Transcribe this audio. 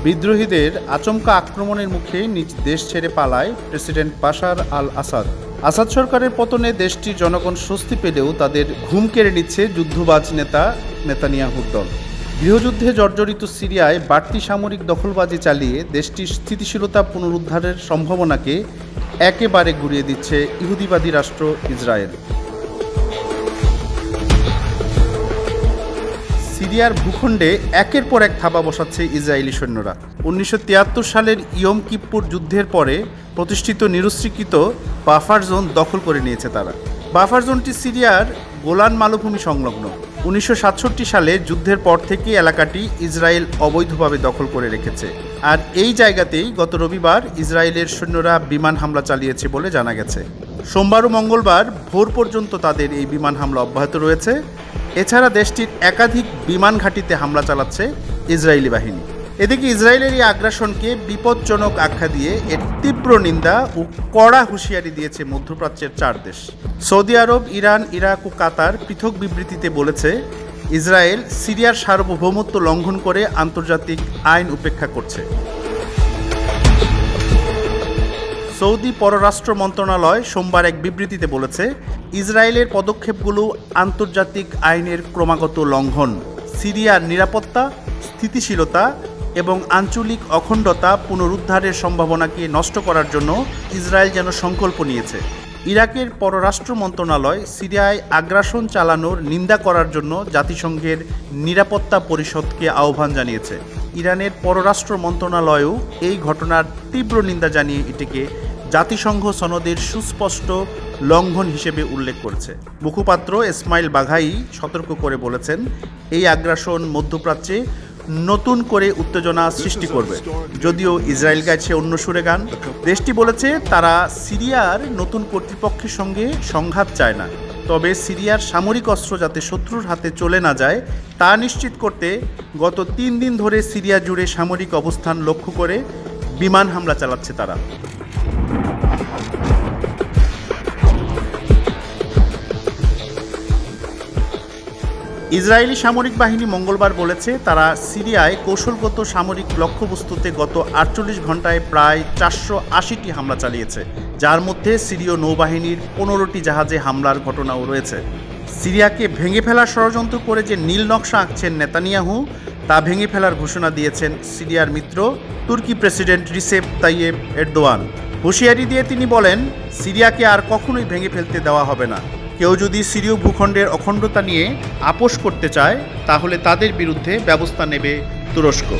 বিদ্রোহীদের আচমকা আক্রমণের মুখে নিজ দেশ ছেড়ে পালায় প্রেসিডেন্ট বাশার আল আসাদ। আসাদ সরকারের পতনে দেশটির জনগণ স্বস্তি পেলেও তাদের ঘুম কেড়ে নিচ্ছে যুদ্ধবাজ নেতা নেতানিয়াহুর দল। গৃহযুদ্ধে জর্জরিত সিরিয়ায় বাড়তি সামরিক দখলবাজি চালিয়ে দেশটির স্থিতিশীলতা পুনরুদ্ধারের সম্ভাবনাকে একেবারে গুড়িয়ে দিচ্ছে ইহুদিবাদী রাষ্ট্র ইসরায়েল। সিরিয়ার ভূখণ্ডে একের পর এক থাবা বসাচ্ছে ইসরায়েলি সৈন্যরা। 1973 সালের ইয়ম কিপ্পুর যুদ্ধের পরে প্রতিষ্ঠিত নিরস্ত্রীকৃত বাফার জোন দখল করে নিয়েছে তারা। বাফার জোনটি সিরিয়ার গোলান মালভূমি সংলগ্ন। 1967 সালে যুদ্ধের পর থেকে এলাকাটি ইসরায়েল অবৈধভাবে দখল করে রেখেছে। আর এই জায়গাতেই গত রবিবার ইসরায়েলের সৈন্যরা বিমান হামলা চালিয়েছে বলে জানা গেছে। সোমবার ও মঙ্গলবার ভোর পর্যন্ত তাদের এই বিমান হামলা অব্যাহত রয়েছে। এছাড়া দেশটির একাধিক বিমান ঘাঁটিতে হামলা চালাচ্ছে ইসরায়েলি বাহিনী। এদিকে ইসরায়েলের এই আগ্রাসনকে বিপজ্জনক আখ্যা দিয়ে এর তীব্র নিন্দা ও কড়া হুঁশিয়ারি দিয়েছে মধ্যপ্রাচ্যের 4 দেশ। সৌদি আরব, ইরান, ইরাক ও কাতার পৃথক বিবৃতিতে বলেছে, ইসরায়েল সিরিয়ার সার্বভৌমত্ব লঙ্ঘন করে আন্তর্জাতিক আইন উপেক্ষা করছে। সৌদি পররাষ্ট্র মন্ত্রণালয় সোমবার এক বিবৃতিতে বলেছে, ইসরায়েলের পদক্ষেপগুলো আন্তর্জাতিক আইনের ক্রমাগত লঙ্ঘন, সিরিয়ার নিরাপত্তা, স্থিতিশীলতা এবং আঞ্চলিক অখণ্ডতা পুনরুদ্ধারের সম্ভাবনাকে নষ্ট করার জন্য ইসরায়েল যেন সংকল্প নিয়েছে। ইরাকের পররাষ্ট্র মন্ত্রণালয় সিরিয়ায় আগ্রাসন চালানোর নিন্দা করার জন্য জাতিসংঘের নিরাপত্তা পরিষদকে আহ্বান জানিয়েছে। ইরানের পররাষ্ট্র মন্ত্রণালয়ও এই ঘটনার তীব্র নিন্দা জানিয়ে এটিকে জাতিসংঘ সনদের সুস্পষ্ট লঙ্ঘন হিসেবে উল্লেখ করেছে। মুখপাত্র ইসমাইল বাঘাই সতর্ক করে বলেছেন, এই আগ্রাসন মধ্যপ্রাচ্যে নতুন করে উত্তেজনা সৃষ্টি করবে। যদিও ইসরায়েল গাইছে অন্য সুরে গান। দেশটি বলেছে তারা সিরিয়ার নতুন কর্তৃপক্ষের সঙ্গে সংঘাত চায় না, তবে সিরিয়ার সামরিক অস্ত্র যাতে শত্রুর হাতে চলে না যায় তা নিশ্চিত করতে গত 3 দিন ধরে সিরিয়া জুড়ে সামরিক অবস্থান লক্ষ্য করে বিমান হামলা চালাচ্ছে তারা। ইসরায়েলি সামরিক বাহিনী মঙ্গলবার বলেছে, তারা সিরিয়ায় কৌশলগত সামরিক লক্ষ্যবস্তুতে গত 48 ঘন্টায় প্রায় 480টি হামলা চালিয়েছে, যার মধ্যে সিরীয় নৌবাহিনীর 15টি জাহাজে হামলার ঘটনাও রয়েছে। সিরিয়াকে ভেঙে ফেলার ষড়যন্ত্র করে যে নীল নকশা আঁকছেন নেতানিয়াহু, তা ভেঙে ফেলার ঘোষণা দিয়েছেন সিরিয়ার মিত্র তুর্কি প্রেসিডেন্ট রিসেপ তাইয়েপ এরদোয়ান। হুঁশিয়ারি দিয়ে তিনি বলেন, সিরিয়াকে আর কখনোই ভেঙে ফেলতে দেওয়া হবে না। কেউ যদি সিরীয় ভূখণ্ডের অখণ্ডতা নিয়ে আপোষ করতে চায় তাহলে তাদের বিরুদ্ধে ব্যবস্থা নেবে তুরস্ক।